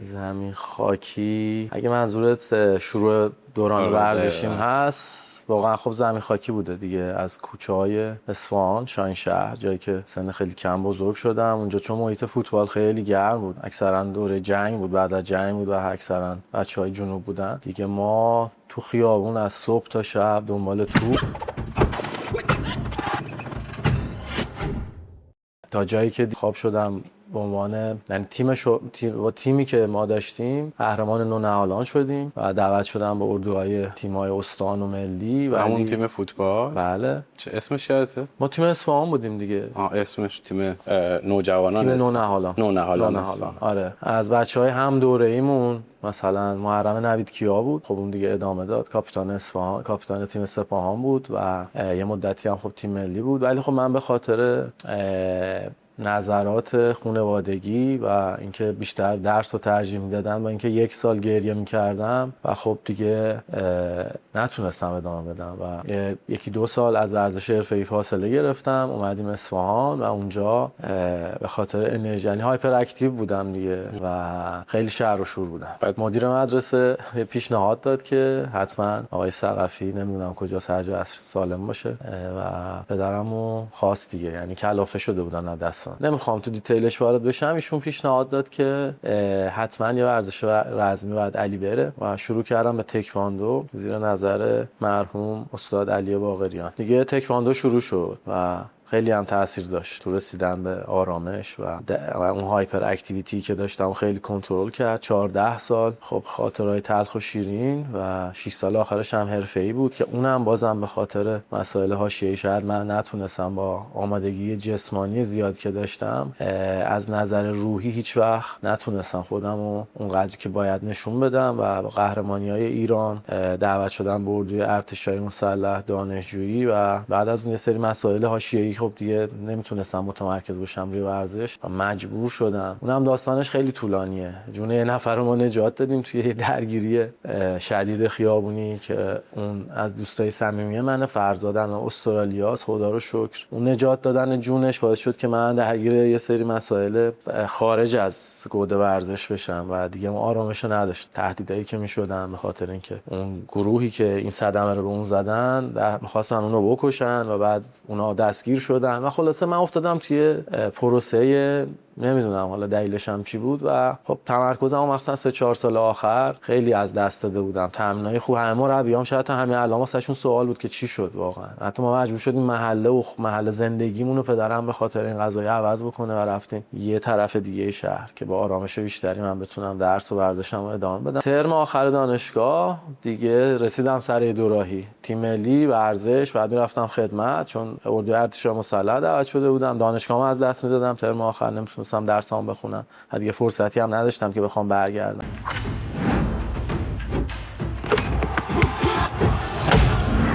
زمین خاکی اگه منظورت شروع دوران ورزشیم هست، واقعا خب زمین خاکی بوده دیگه. از کوچه‌های اصفهان، شاهین شهر، جایی که سن خیلی کم بزرگ شدم اونجا، چون محیط فوتبال خیلی گرم بود، اکثرا دوره جنگ بود، بعد از جنگ بود و اکثرا بچه‌های جنوب بودن دیگه. ما تو خیابون از صبح تا شب دنبال توپ تا جایی که خواب شدم به عنوان یعنی تیمی که ما داشتیم قهرمان نونهالان شدیم و دعوت شدم به اردوهای تیم‌های استان و ملی. و همون تیم فوتبال؟ بله. چه اسمش یادته؟ ما تیم اصفهان بودیم دیگه. اسمش تیم نوجوانان، تیم نونهالان. آره. از بچهای هم دوره‌ایمون مثلا محرم نوید کیا بود، خب اون دیگه ادامه داد، کاپیتان اصفهان، کاپیتان تیم سپاهان بود و یه مدتی هم خب تیم ملی بود. ولی خب من به خاطر نظرات خانوادگی و اینکه بیشتر درس رو ترجیح میدادم و اینکه یک سال گریه میکردم و خب دیگه نتونستم ادامه بدم و یکی دو سال از ورزش حرفه‌ای فاصله گرفتم، اومدیم اصفهان و اونجا به خاطر انرژی، یعنی هایپر اکتیو بودم دیگه و خیلی شر و شور بودم. بعد مدیر مدرسه پیشنهاد داد که حتما آقای ثقفی، نمیدونم کجاست، هر جا سالم باشه، و پدرمو خواست دیگه، یعنی کلافه شده بودن از دست. نمیخوام تو دیتیلش وارد بشم. ایشون پیشنهاد داد که حتما یه ورزش رزمی باید علی بره و شروع کردم به تکواندو زیر نظر مرحوم استاد علی باقریان. دیگه تکواندو شروع شد و خیلی هم تاثیر داشت تو رسیدن به آرامش و اون هایپر اکتیویتی که داشتم خیلی کنترل کرد. 14 سال خب خاطرهای تلخ و شیرین و 6 سال آخرش هم حرفه‌ای بود که اونم بازم به خاطر مسائل حاشیه‌ای شاید من نتونستم با آمادگی جسمانی زیاد که داشتم، از نظر روحی هیچ وقت نتونستم خودمو اونقدر که باید نشون بدم و قهرمانی‌های ایران دعوت شدم به اردوی ارتشای مسلح دانشجویی و بعد از اون یه سری مسائل حاشیه‌ای خب دیگه نمیتونستم متمرکز بشم روی ورزش و مجبور شدم. اونم داستانش خیلی طولانیه. جون یه نفر رو ما نجات دادیم توی یه درگیری شدید خیابونی که اون از دوستای صمیمی من، فرزادن استرالیاست، خدا رو شکر. اون نجات دادن جونش باعث شد که من درگیر یه سری مسائل خارج از گود ورزش بشم و دیگه ما آرامش نداشت. تهدیدایی که میشدن به خاطر اینکه اون گروهی که این صدمه رو به اون زدن می‌خواستن اونو بکشن و بعد اونا دستگیر شدن و خلاصه من افتادم توی پروسه، نمیدونم حالا دلیلش هم چی بود و خب تمرکزم مثلا 3-4 سال آخر خیلی از دست داده بودم. تمرینای خوب همه مربیام شاید تا همین الان واسهشون سوال بود که چی شد واقعا. حتی ما مجبور شدیم محل زندگیمون رو پدرم به خاطر این قضیه عوض بکنه و رفتیم یه طرف دیگه شهر که با آرامش بیشتری من بتونم درس و ورزشم رو ادامه بدم. ترم آخر دانشگاه دیگه رسیدم سر دوراهی، تیم ملی، ورزش، بعد رفتم خدمت چون اردوی ارتشای مسلح دعوت شده بودم. دانشگاهمو از دست میدادم، ترم آخر نمیتونستم درسامو بخونم، دیگه فرصتی هم نداشتم که بخوام برگردم.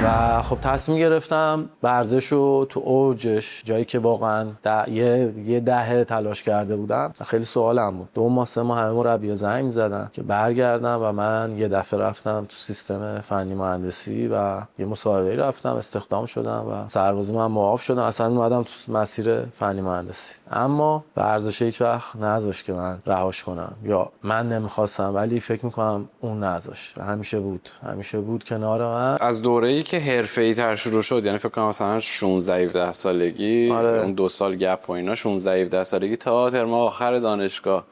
و خب تصمیم گرفتم ورزش رو تو اوجش، جایی که واقعا یه دهه تلاش کرده بودم، خیلی سوالم بود. 2 ماه 3 ماه همه مربی‌ها زنگ می‌زدن که برگردم و من یه دفعه رفتم تو سیستم فنی مهندسی و یه مصاحبه‌ای رفتم، استخدام شدم و سربازی من معاف شدم. اصلا اومدم تو مسیر فنی مهندسی، اما ورزش هیچ وقت نذاشت که من رهاش کنم، یا من نمی‌خواستم ولی فکر می‌کنم اون نذاشت. همیشه بود کنار من. از دوره‌ای که حرفه‌ای تر شروع شد، یعنی فکر کنم مثلا 16-17 سالگی، آره. اون 2 سال گپ و اینا، 16-17 سالگی تا ترم آخر دانشگاه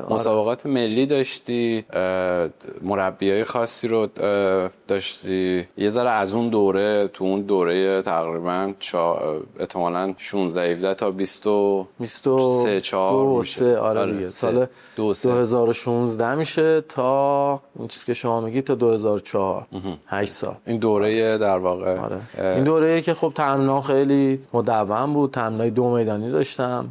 مسابقات ملی داشتی، مربیای خاصی رو داشتی. یه ذره از اون دوره، تو اون دوره تقریبا احتمالاً 16-17 تا 23-4 میشه. آره دیگه. سال 2016 میشه تا این چیزی که شما میگی تا 2004 8 سال. این دوره در واقع این دوره که خب تمرینام خیلی مداوم بود، تمرینای 2 میدانی داشتم.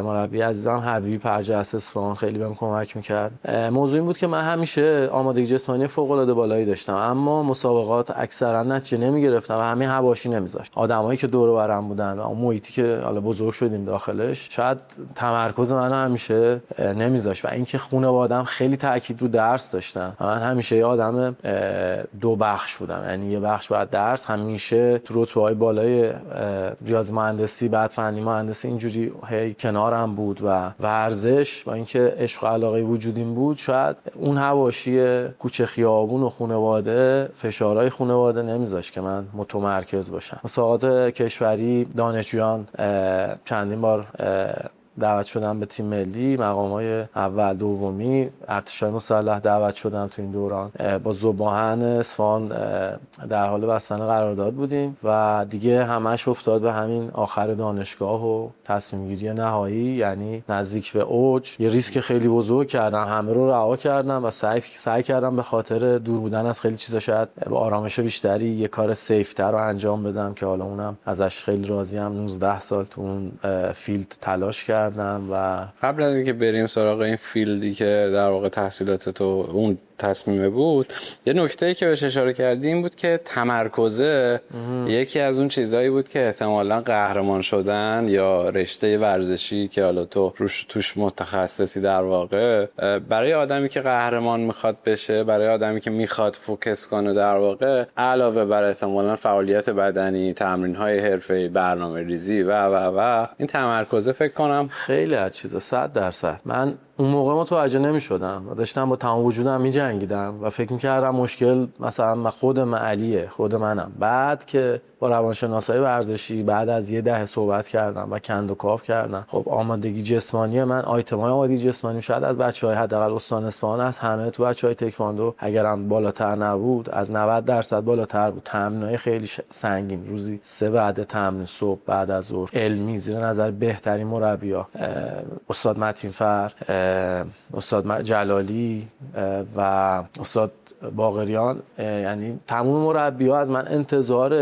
مربی عزیزم حبیبی پرجس اصفهان خیلی بهم کمک میکرد. موضوع این بود که من همیشه آمادگی جسمانی فوق العاده بالایی داشتم، اما مسابقات اکثرا نتیجه نمیگرفتم و همین حواشی نمیذاشت. آدمایی که دور و برم بودن و اون محیطی که حالا بزرگ شدیم داخلش شاید تمرکز منو همیشه نمیذاشت و اینکه خانواده‌ام خیلی تاکید رو درس داشتن. من همیشه یه آدم 2 بخش بودم، یعنی یه بخش بعد درس همیشه تو رتبه‌های بالای ریاضی مهندسی، بعد فنی مهندسی اینجوری هی کنارم بود و ورزش با اینکه عشق و علاقه وجودیم بود، شاید اون حواشی کوچه خیابون و خانواده، فشارهای خانواده نمیذاشت که من متمرکز باشم. مسابقات کشوری دانشجویان چندین بار دعوت شدم به تیم ملی، مقام‌های اول دومی ارتشای مسلح دعوت شدم تو این دوران. با ذوب‌آهن اصفهان در حال بستن قرارداد بودیم و دیگه همش افتاد به همین آخر دانشگاه و تصمیم گیری نهایی، یعنی نزدیک به اوج. یه ریسک خیلی بزرگ کردم، همه رو رها کردم و سعی کردم به خاطر دور بودن از خیلی چیزا شاید با آرامش بیشتری یه کار سیف‌تر رو انجام بدم که حالا اونم ازش خیلی راضیم. 19 سال تو اون فیلد تلاش کردم و قبل از اینکه بریم سراغ این فیلدی که در واقع تحصیلات تو اون تصمیمه بود، یه نکته‌ای که بهش اشاره کردی این بود که تمرکزه یکی از اون چیزایی بود که احتمالاً قهرمان شدن یا رشته ورزشی که حالا تو توش متخصصی در واقع، برای آدمی که قهرمان میخواد بشه، برای آدمی که میخواد فوکس کنه در واقع، علاوه بر احتمالاً فعالیت بدنی، تمرین‌های حرفه‌ای، برنامه‌ریزی و این تمرکزه فکر کنم خیلی از چیزا 100%. من اون موقع متوجه نمی‌شدم و داشتم با تمام وجودم می‌جنگیدم و فکر می‌کردم مشکل مثلا خود علیه، خود منم. بعد که با روانشناسای ورزشی بعد از یه دهه صحبت کردم و کند و کاو کردم، خب آمادگی جسمانی من، آیتم‌های آمادگی جسمانی شاید از بچه‌های حداقل استان اصفهان، از همه تو بچه‌های تکواندو اگرم بالاتر نبود، از 90% بالاتر بود. تمرینای خیلی سنگین، روزی 3 وعده تمرین، صبح بعد از ظهر، علمی، زیر نظر بهترین مربی‌ها، استاد متین فر، استاد جلالی و استاد باقریان. یعنی تمام مربی‌ها از من انتظار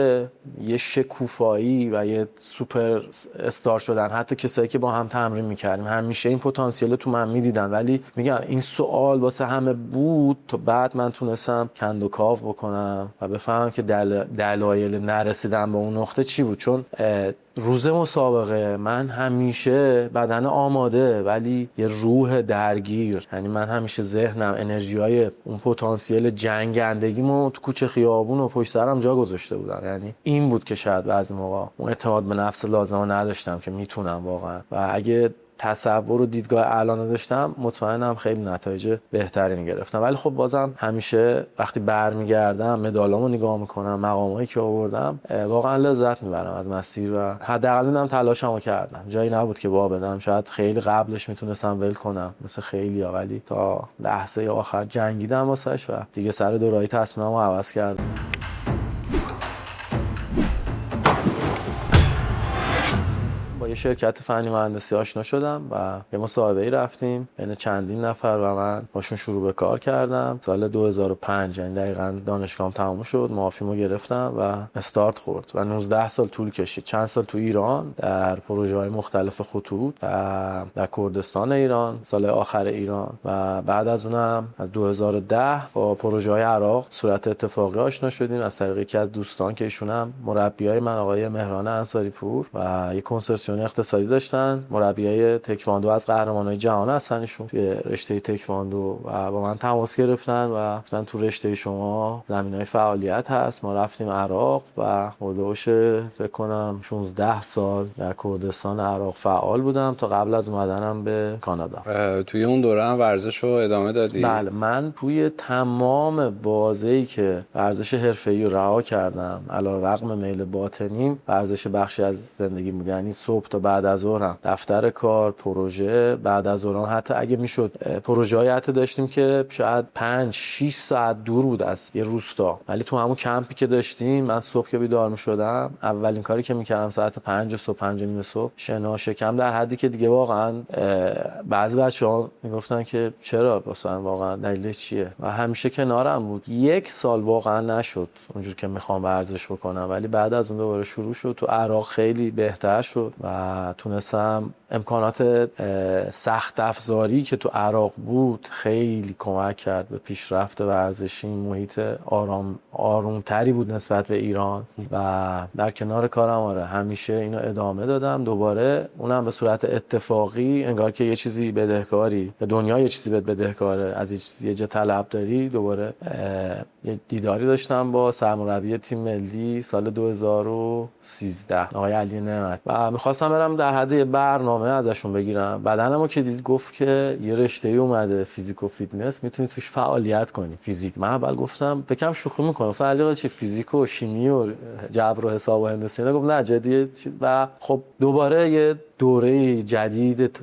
یه شکوفایی و یه سوپر استار شدن. حتی کسایی که با هم تمرین می‌کردیم همیشه این پتانسیل تو من می‌دیدن، ولی میگم این سوال واسه همه بود تا بعد من تونستم کند و کاو بکنم و بفهمم که دلایل نرسیدن به اون نقطه چی بود. چون روز مسابقه من همیشه بدن آماده ولی یه روح درگیر، یعنی من همیشه ذهنم انرژیای اون پتانسیل جنگندگیمو تو کوچه خیابون و پشت سرم جا گذاشته بودم. یعنی این بود که شاید بعضی موقع اون اعتماد به نفس لازمو نداشتم که میتونم واقعا، و اگه تصور و دیدگاه الان داشتم مطمئنم خیلی نتایج بهتری میگرفتم. ولی خب بازم همیشه وقتی برمیگردم مدالامو نگاه میکنم، مقامایی که آوردم، واقعا لذت میبرم از مسیر و حداقل اونم تلاشمو کردم. جایی نبود که وا بدم، شاید خیلی قبلش میتونستم ول کنم مثل خیلیا، ولی تا لحظه آخر جنگیدم واسش و دیگه سر دورایی تصمیممو عوض کردم. با یه شرکت فنی مهندسی آشنا شدم و یه مصاحبه‌ای رفتیم بین چندین نفر و من باشون شروع به کار کردم. سال 2005 یعنی دقیقاً دانشگاهم تموم شد، معافیمو گرفتم و استارت خورد و 19 سال طول کشید. چند سال تو ایران در پروژه‌های مختلف خطوط و در کردستان ایران، سال آخر ایران، و بعد از اونم از 2010 با پروژه‌های عراق صورت اتفاقی آشنا شدیم از طریق یکی از دوستان که ایشون هم مربیای من، آقای مهران انصاری پور، و یک کنسرسیون اقتصادی داشتن. مربیای تکواندو از قهرمانای جهان هستن ایشون توی رشته تکواندو و با من تماس گرفتن و گفتن تو رشته شما زمینه‌های فعالیت هست. ما رفتیم عراق و حدودش فکر کنم 16 سال در کردستان عراق فعال بودم تا قبل از اومدنم به کانادا. توی اون دوره هم ورزش رو ادامه دادی؟ بله، من توی تمام بازه‌ای که ورزش حرفه‌ای رو رها کردم، علی‌رغم میل باطنیم، ورزش بخشی از زندگی بود. یعنی صبح تا بعد از ظهر دفتر کار، پروژه، بعد از ظهر حتی اگه میشد پروژه‌ای حتی داشتیم که شاید 5-6 ساعت دور بود از یه روستا، ولی تو همون کمپی که داشتیم من صبح که بیدار می‌شدم اولین کاری که می‌کردم ساعت 5 صبح، 5 و نیم صبح، شنا شکم در حدی که دیگه واقعا بعضی بچه‌ها میگفتن که چرا، مثلا واقعا دلیلش چیه، و همیشه کنارم بود. 1 سال واقعا نشد اونجور که میخوام ورزش بکنم، ولی بعد از اون دوباره شروع شد. تو عراق خیلی بهتر شد و تونستم امکانات سخت افزاری که تو عراق بود خیلی کمک کرد به پیشرفت ورزشی. محیط آرومتری بود نسبت به ایران و در کنار کارم همیشه اینو ادامه دادم. دوباره اونم به صورت اتفاقی انگار که یه چیزی بدهکاری، دنیا یه چیزی بدهکاره، از یه چیزی یه جا طلب داری. دوباره یه دیداری داشتم با سرمربی تیم ملی سال 2013 آقای علی نعمت و می‌خواستم برم در حد یه برنامه ازشون بگیرم. بدنمو که دید گفت که یه رشته‌ای اومده فیزیک و فیتنس، میتونی توش فعالیت کنی. فیزیک. من اول گفتم فکرم شوخی می‌کنه، گفتم علی چه فیزیک و شیمی و جبر و حساب و هندسه؟ گفت نه جدیه. و خب دوباره یه دوره جدید،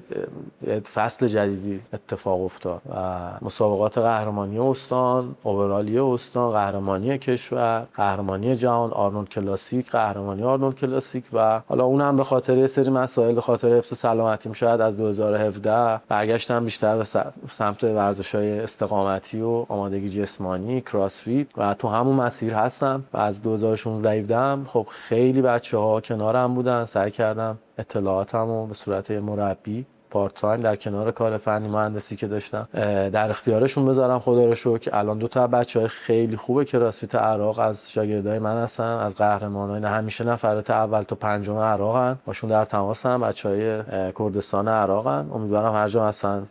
فصل جدیدی اتفاق افتاد و مسابقات قهرمانی استان، اوورالی استان، قهرمانی کشور، قهرمانی جهان، آرنولد کلاسیک، قهرمانی آرنولد کلاسیک و حالا اونم به خاطر یه سری مسائل، به خاطر حفظ سلامتیم شاید از 2017 برگشتم بیشتر به سمت ورزش‌های استقامتی و آمادگی جسمانی، کراسفیت و تو همون مسیر هستم. و از 2016 خب خیلی بچه‌ها کنارم بودن، سعی کردم اطلاعاتمو به صورت مربی پارت تایم در کنار کار فنی مهندسی که داشتم در اختیارشون بذارم. خدا رو شکر الان 2 تا بچهای خیلی خوبه کراسفیت عراق از شاگردای من هستن، از قهرمانان همیشه نفرات اول تا پنجم عراقن، باشون در تماسم. بچهای کردستان عراقن. امیدوارم هر جا هستن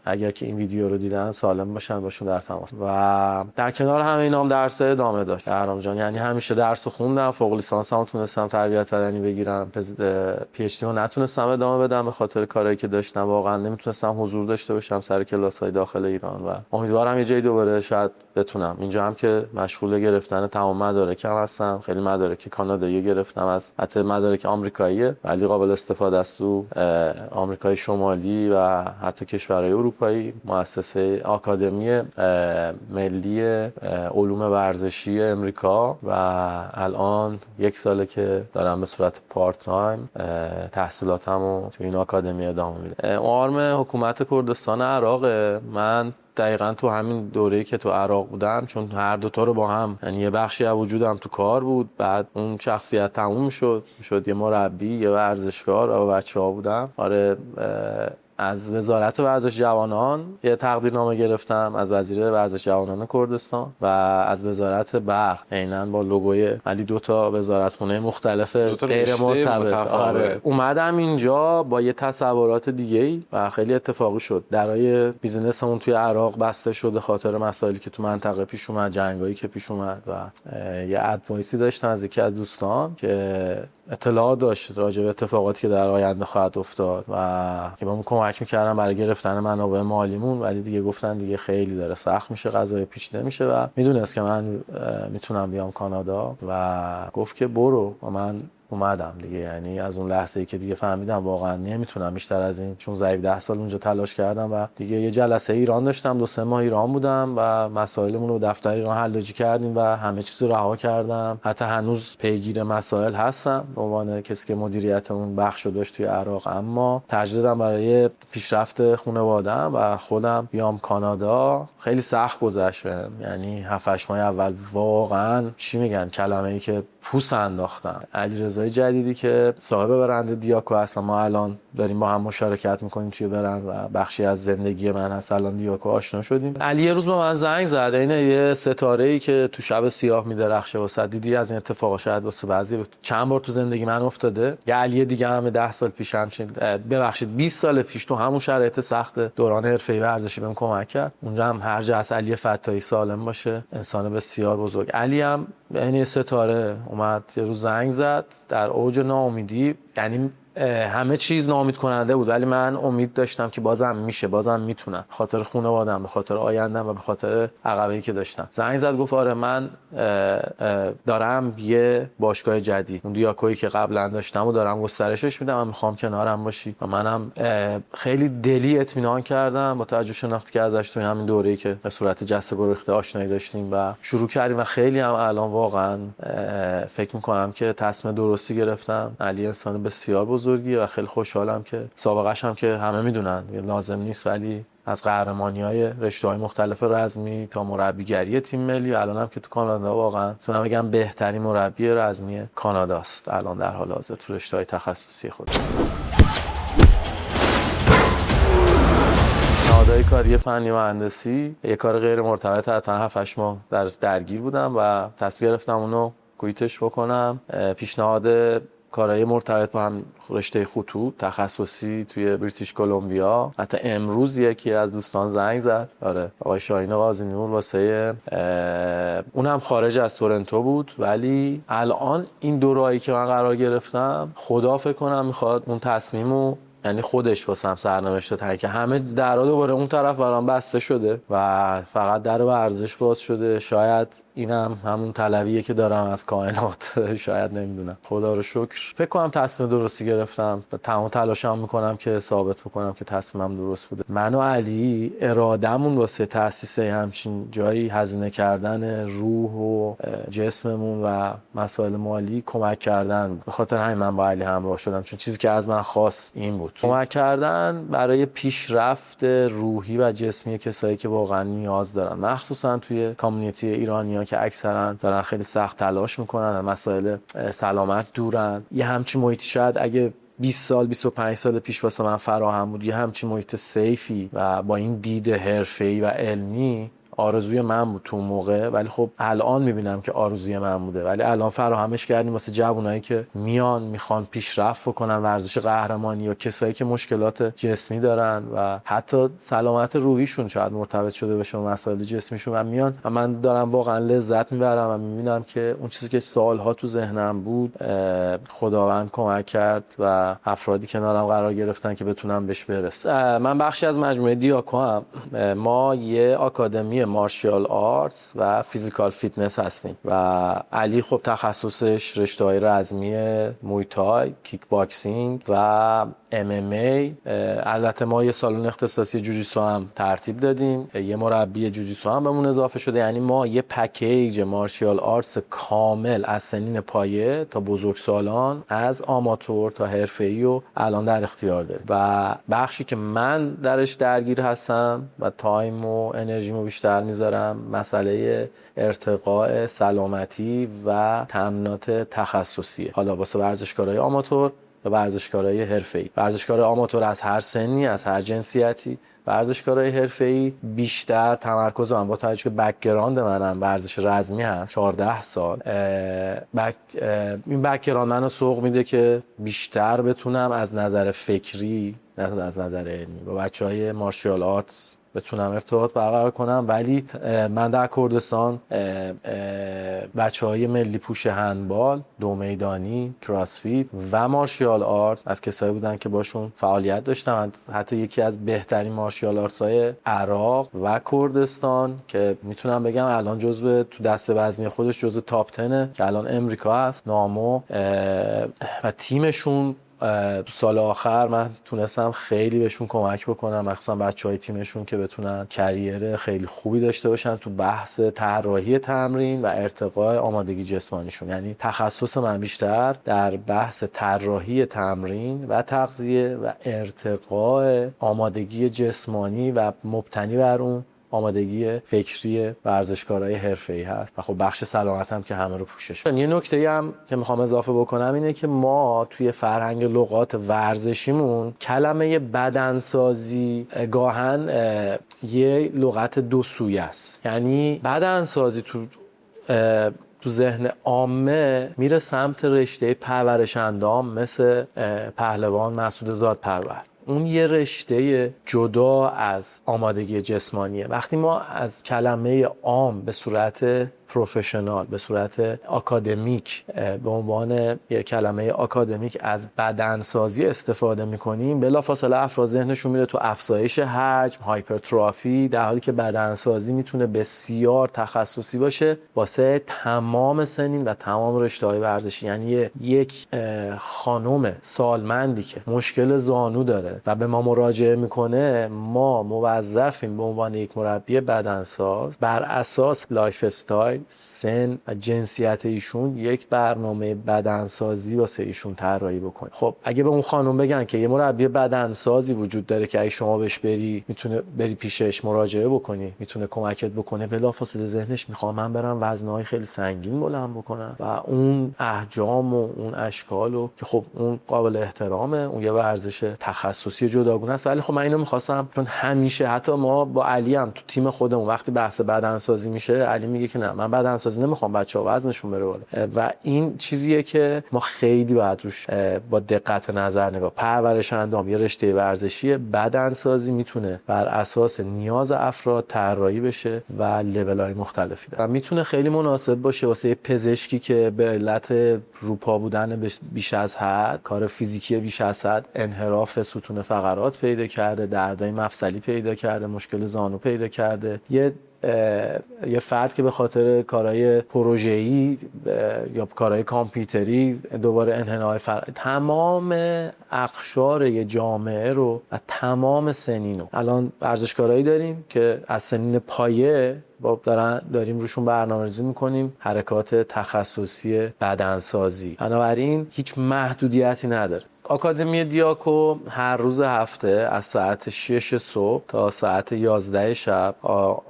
اگر که این ویدیو رو دیدن سالم باشن، باشون در تماس. و در کنار همه اینا هم درس ادامه داشت بهرام جان، یعنی همیشه درس خوندم. فوق لیسانسم تونستم تربیت بدنی بگیرم، پی اچ دی رو نتونستم ادامه بدم به خاطر کارهایی که داشتم. واقعا نمیتونستم حضور داشته باشم سر کلاس‌های داخل ایران و امیدوارم یه جایی دوباره شاید بتونم. اینجا هم که مشغول گرفتن تمام مدارکم هستم. خیلی مدارک کانادایی گرفتم، از حتی مدارک آمریکاییه ولی قابل استفاده است تو آمریکای شمالی و حتی کشورهای اروپایی. مؤسسه آکادمی ملی علوم ورزشی امریکا و الان 1 ساله که دارم به صورت پارت تایم تحصیلاتمو تو این آکادمی ادامه میدم. آرم حکومت کردستان عراق. من دقیقاً تو همین دوره‌ای که تو عراق بودم، چون هر دوتا رو با هم، یعنی یه بخشی از وجودم تو کار بود، بعد اون شخصیت تموم شد یه مربی، یه ورزشکار و بچه‌ها بودم. آره از وزارت ورزش جوانان یه تقدیرنامه گرفتم، از وزیر ورزش جوانان کردستان و از وزارت برق، عیناً با لوگوی ولی 2 تا وزارتخونه مختلف غیر مرتبط. آره اومدم اینجا با یه تصورات دیگه‌ای و خیلی اتفاقی شد. درای بیزینسمون توی عراق بسته شده خاطر مسائلی که تو منطقه پیش اومد، جنگایی که پیش اومد و یه ادوایسی داشتم از یکی از دوستان که اطلاعات داشت راجع به اتفاقاتی که در آینده خواهد افتاد و که بهمون کمک می‌کردن برای گرفتن منابع مالیمون. ولی دیگه گفتن دیگه خیلی داره سخت میشه، قضایا پیش نمیشه و میدونست که من میتونم بیام کانادا و گفت که برو و من اومدم دیگه. یعنی از اون لحظه‌ای که دیگه فهمیدم واقعا نمیتونم بیشتر از این، چون ضعیف 10 سال اونجا تلاش کردم و دیگه یه جلسه ایران داشتم، 2-3 ماه ایران بودم و مسائلمون رو دفتر ایران حلاجی کردیم و همه چیز رو رها کردم. حتی هنوز پیگیر مسائل هستم به عنوان کسی که مدیریت اون بخشو داشت توی عراق، اما ترجیح دادم برای پیشرفت خانواده‌ام و خودم بیام کانادا. خیلی سخت گذشت بهم، یعنی 7-8 ماه اول واقعا چی میگن، کلمه‌ای که پوست انداختم. علیرضای جدیدی که صاحب برند دیاکو هست، ما الان داریم با هم مشارکت میکنیم توی برند و بخشی از زندگی من هست. الان دیاکو آشنا شدیم. علی یه روز به من زنگ زد، این یه ستاره‌ای که تو شب سیاه میدرخشه واسه دیدی از این اتفاقا شاید واسه بعضی چند بار تو زندگی من افتاده. یه علی دیگه هم 10 سال پیش همچین، ببخشید 20 سال پیش تو همون شرایط سخت دوران حرفه‌ای ورزشی بهم کمک کرد. اونجا هم هر جا از علی فتاحی سالم باشه، انسان بسیار بزرگ. علی هم این ستاره اومد یه روز زنگ زد در اوج ناامیدی، یعنی همه چیز ناامید کننده بود ولی من امید داشتم که بازم میشه، بازم میتونم، به خاطر خانواده‌ام، به خاطر آینده‌ام و به خاطر عقبه‌ای که داشتم. زنگ زد گفت آره من دارم یه باشگاه جدید، اون دیاکویی که قبلا داشتم و دارم گسترشش میدم و میخوام کنارم باشی. و منم خیلی دلی اطمینان کردم با توجه شناختی که ازش توی همین دوره‌ای که به صورت جسته گریخته آشنایی داشتیم و شروع کردیم و خیلی هم الان واقعا فکر می‌کنم که تصمیم درستی گرفتم. علی انسان بسیار بزرگیه و خیلی خوشحالم که سابقه‌اش هم که همه میدونن لازم نیست، ولی از قهرمانی‌های رشته‌های مختلف رزمی تا مربیگری تیم ملی، الان هم که تو کانادا واقعا میتونم بگم بهترین مربی رزمی کاناداست الان در حال حاضر تو رشته‌های تخصصی خودش. نادر دوره کاری فنی مهندسی یه کار غیر مرتبط حتی 7-8 ماه درگیر بودم و تصمیم گرفتم اونو کویتش بکنم. پیشنهاد کارهای مرتبط با هم رشته خطوط تخصصی توی بریتیش کلمبیا، حتی امروز یکی از دوستان زنگ زد، آره، آقای شاهین قاضی نور، واسه اونم خارج از تورنتو بود، ولی الان این دورایی که من قرار گرفتم خدا فکر کنم میخواد اون تصمیمو، یعنی خودش واسم سرنوشت داد که همه درا دوباره اون طرف برام بسته شده و فقط در ورزش باز شده. شاید اینم همون طلبیه که دارم از کائنات. شاید، نمیدونم. خدا رو شکر فکر کنم تصمیم درستی گرفتم. تمام تلاشم میکنم که ثابت بکنم که تصمیمم درست بوده. من و علی ارادمون واسه تأسیس همچین جایی، هزینه کردن روح و جسممون و مسائل مالی، کمک کردن. به خاطر همین من با علی همراه شدم، چون چیزی که از من خواست این بود، کمک کردن برای پیشرفت روحی و جسمی کسایی که واقعا نیاز دارن، مخصوصا توی کامیونیتی ایرانی‌ها که اکثرا دارن خیلی سخت تلاش میکنن، مسائل سلامت دورن. یه همچین محیطی شاید اگه 20 سال 25 سال پیش واسه من فراهم بود، یه همچین محیط سیفی و با این دید حرفه‌ای و علمی، آرزوی من بود تو موقع. ولی خب الان میبینم که آرزوی من بوده، ولی الان فراهمش کردیم واسه جوانایی که میخوان پیشرفت بکنن، ورزش قهرمانی، یا کسایی که مشکلات جسمی دارن و حتی سلامت روحیشون شاید مرتبط شده باشه با مسائل جسمیشون و میان و من دارم واقعا لذت میبرم و میبینم که اون چیزی که سالها تو ذهنم بود خداوند کمک کرد و افرادی کنارم قرار گرفتن که بتونم بهش برسم. من بخشی از مجموعه دیاکو هم. ما یه آکادمی مارشال آرتس و فیزیکال فیتنس هستیم و علی خب تخصصش رشته‌های رزمی، موی تای، کیک باکسینگ و MMA. البته ما یه سالن اختصاصی جوجیتسو هم ترتیب دادیم، یه مربی جوجیتسو هم بهمون اضافه شده. یعنی ما یه پکیج مارشال آرتس کامل از سنین پایه تا بزرگسالان، از آماتور تا حرفه‌ای و الان در اختیار داریم و بخشی که من درش درگیر هستم و تایم و انرژیمو بیشتر میذارم مسئله ارتقاء سلامتی و تمرینات تخصصیه، حالا واسه ورزشکارای آماتور و ورزشکارای حرفه‌ای. ورزشکارای آماتور از هر سنی، از هر جنسیتی. ورزشکارای حرفه‌ای بیشتر تمرکز من با توجه که بک‌گراند منم ورزش رزمی هست 14 سال، این بک‌گراند منو سوق میده که بیشتر بتونم از نظر فکری، نه از نظر علمی، با بچهای مارشال آرتس بتونم ارتباط برقرار کنم. ولی من در کردستان بچه‌های ملی پوش هندبال، دو میدانی، کراسفیت و مارشال آرت از کسایی بودن که باشون فعالیت داشتم. حتی یکی از بهترین مارشال آرتس‌های عراق و کردستان که میتونم بگم الان جزو تو دسته وزنی خودش جزو تاپ 10 که الان امریکا هست، نامو و تیمشون. سال آخر من تونستم خیلی بهشون کمک بکنم، مخصوصا بچهای تیمشون که بتونن کریر خیلی خوبی داشته باشن تو بحث طراحی تمرین و ارتقاء آمادگی جسمانیشون. یعنی تخصص من بیشتر در بحث طراحی تمرین و تغذیه و ارتقاء آمادگی جسمانی و مبتنی بر اون آمادگی فکری ورزشکارای حرفه‌ای هست و خب بخش سلامت هم که همه رو پوشش. یه نکته هم که میخوام اضافه بکنم اینه که ما توی فرهنگ لغات ورزشیمون کلمه بدنسازی گاهن یه لغت دو سویه است. یعنی بدنسازی تو ذهن عامه میره سمت رشته پرورش اندام، مثل پهلوان مسعود زادپرور. اون یه رشته جدا از آمادگی جسمانیه. وقتی ما از کلمه عام به صورت پروفشنال، به صورت آکادمیک، به عنوان یه کلمه آکادمیک از بدنسازی استفاده میکنیم، بلافاصله افراد ذهنشون میره تو افزایش حجم، هایپرتروفی، در حالی که بدنسازی میتونه بسیار تخصصی باشه واسه تمام سنین و تمام رشته‌های ورزشی. یعنی یک خانم سالمندی که مشکل زانو داره و به ما مراجعه میکنه، ما موظفیم به عنوان یک مربی بدنساز بر اساس لایف استایل میخوای سن و جنسیت ایشون یک برنامه بدنسازی واسه ایشون طراحی بکنی. خب اگه به اون خانم بگن که یه مربی بدنسازی وجود داره که اگه شما بهش بری میتونه بری پیشش مراجعه بکنی، میتونه کمکت بکنه، بلافاصله ذهنش میخوام من برم وزنه‌های خیلی سنگین بلند بکنم و اون احجام و اون اشکالو که خب اون قابل احترامه، اون یه ورزش تخصصی جداگونه است، ولی خب من اینو می‌خواستم چون همیشه حتی ما با علی هم تو تیم خودمون وقتی بحث بدنسازی میشه علی میگه که نه من بدنسازی نمیخوام بچه‌ها وزنشون بره بالا و این چیزیه که ما خیلی باید روش با دقت نظر نگاه. پرورش اندام یه رشته ورزشی، بدنسازی میتونه بر اساس نیاز افراد طراحی بشه و لول‌های مختلفی داره و میتونه خیلی مناسب باشه واسه پزشکی که به علت روپا بودن بیش از حد، کار فیزیکی بیش از حد، انحراف ستون فقرات پیدا کرده، دردای مفصلی پیدا کرده، مشکل زانو پیدا کرده، یه فرد که به خاطر کارهای پروژه‌ای یا کارهای کامپیوتری دوباره انحنای تمام اقشار یه جامعه رو و تمام سنین رو الان ورزشکارایی داریم که از سنین پایه داریم روشون برنامه‌ریزی می‌کنیم حرکات تخصصی بدنسازی. بنابراین هیچ محدودیتی نداره. آکادمی دیاکو هر روز هفته از ساعت 6 صبح تا ساعت 11 شب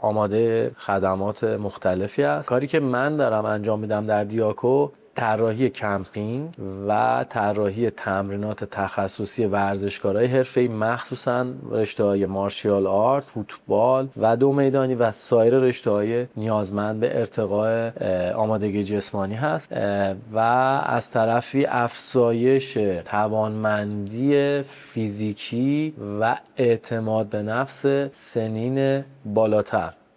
آماده خدمات مختلفی است. کاری که من دارم انجام میدم در دیاکو طراحی کمپینگ و طراحی تمرینات تخصصی ورزشکارای حرفه‌ای، مخصوصاً رشته‌های مارشیال آرت، فوتبال و دو میدانی و سایر رشته‌های نیازمند به ارتقاء آمادگی جسمانی هست و از طرفی افزایش توانمندی فیزیکی و اعتماد به نفس سنین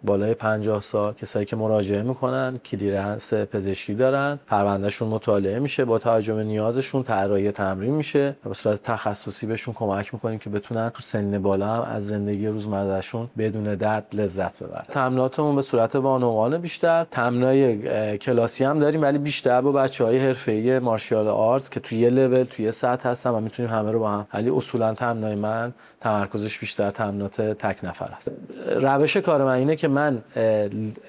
بالای 50 سال. کسایی که مراجعه میکنن کلیرنس پزشکی دارن، پروندهشون مطالعه میشه، با توجه به نیازشون طراحی تمرین میشه و به صورت تخصصی بهشون کمک میکنیم که بتونن تو سن بالا هم از زندگی روزمرهشون بدون درد لذت ببرن. تمریناتمون به صورت وان و وان بیشتر، تمرینای کلاسی هم داریم ولی بیشتر با بچهای حرفه‌ای مارشیال آرتس که توی یه لول توی یه سطح هستن و میتونیم همه رو با هم، ولی اصولا تمرینای من تمرکزش بیشتر تمرینات تک نفر است. روش کار من اینه که من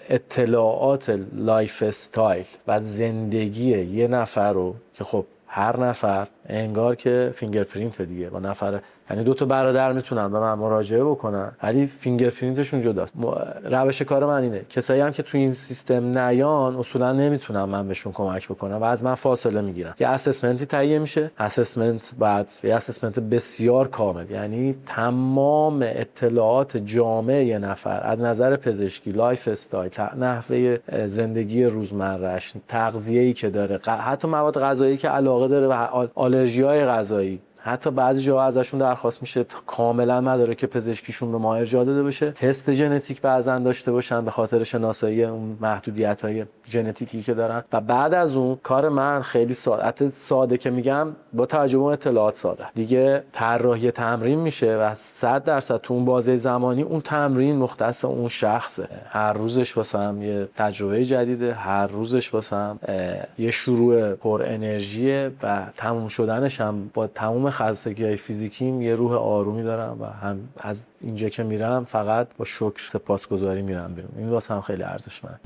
اطلاعات لایف استایل و زندگی یه نفر رو که خب هر نفر انگار که فینگرپرینت دیگه با نفر، یعنی دو تا برادر میتونن به من مراجعه بکنن ولی فینگرپرینتشون جداست. روش کار من اینه کسایی هم که تو این سیستم نیان اصولا نمیتونم من بهشون کمک بکنم و از من فاصله میگیرن. یه اسسمنتی تهیه میشه، اسسمنت بعد یه اسسمنت بسیار کامل، یعنی تمام اطلاعات جامعه یه نفر از نظر پزشکی، لایف استایل، نحوه زندگی روزمره‌اش، تغذیه‌ای که داره، حتی مواد غذایی که علاقه داره و آلرژی‌های غذایی، حتی بعضی جاها ازشون درخواست میشه کاملا مدارک پزشکیشون به ما ارجاع داده بشه، تست ژنتیک بعضا داشته باشن به خاطر شناسایی اون محدودیت‌های ژنتیکی که دارن و بعد از اون کار من خیلی ساده که میگم با توجه به اطلاعات ساده دیگه طراحی تمرین میشه و 100% تو اون بازه زمانی اون تمرین مختص اون شخصه. هر روزش واسم یه تجربه جدیده، هر روزش واسم یه شروع پر انرژیه و تموم شدنش هم با تمام خستگی‌های فیزیکیم یه روح آرومی دارم و هم از اینجا که میرم فقط با شکر سپاسگزاری میرم بیرون. این واسه هم خیلی ارزشمنده.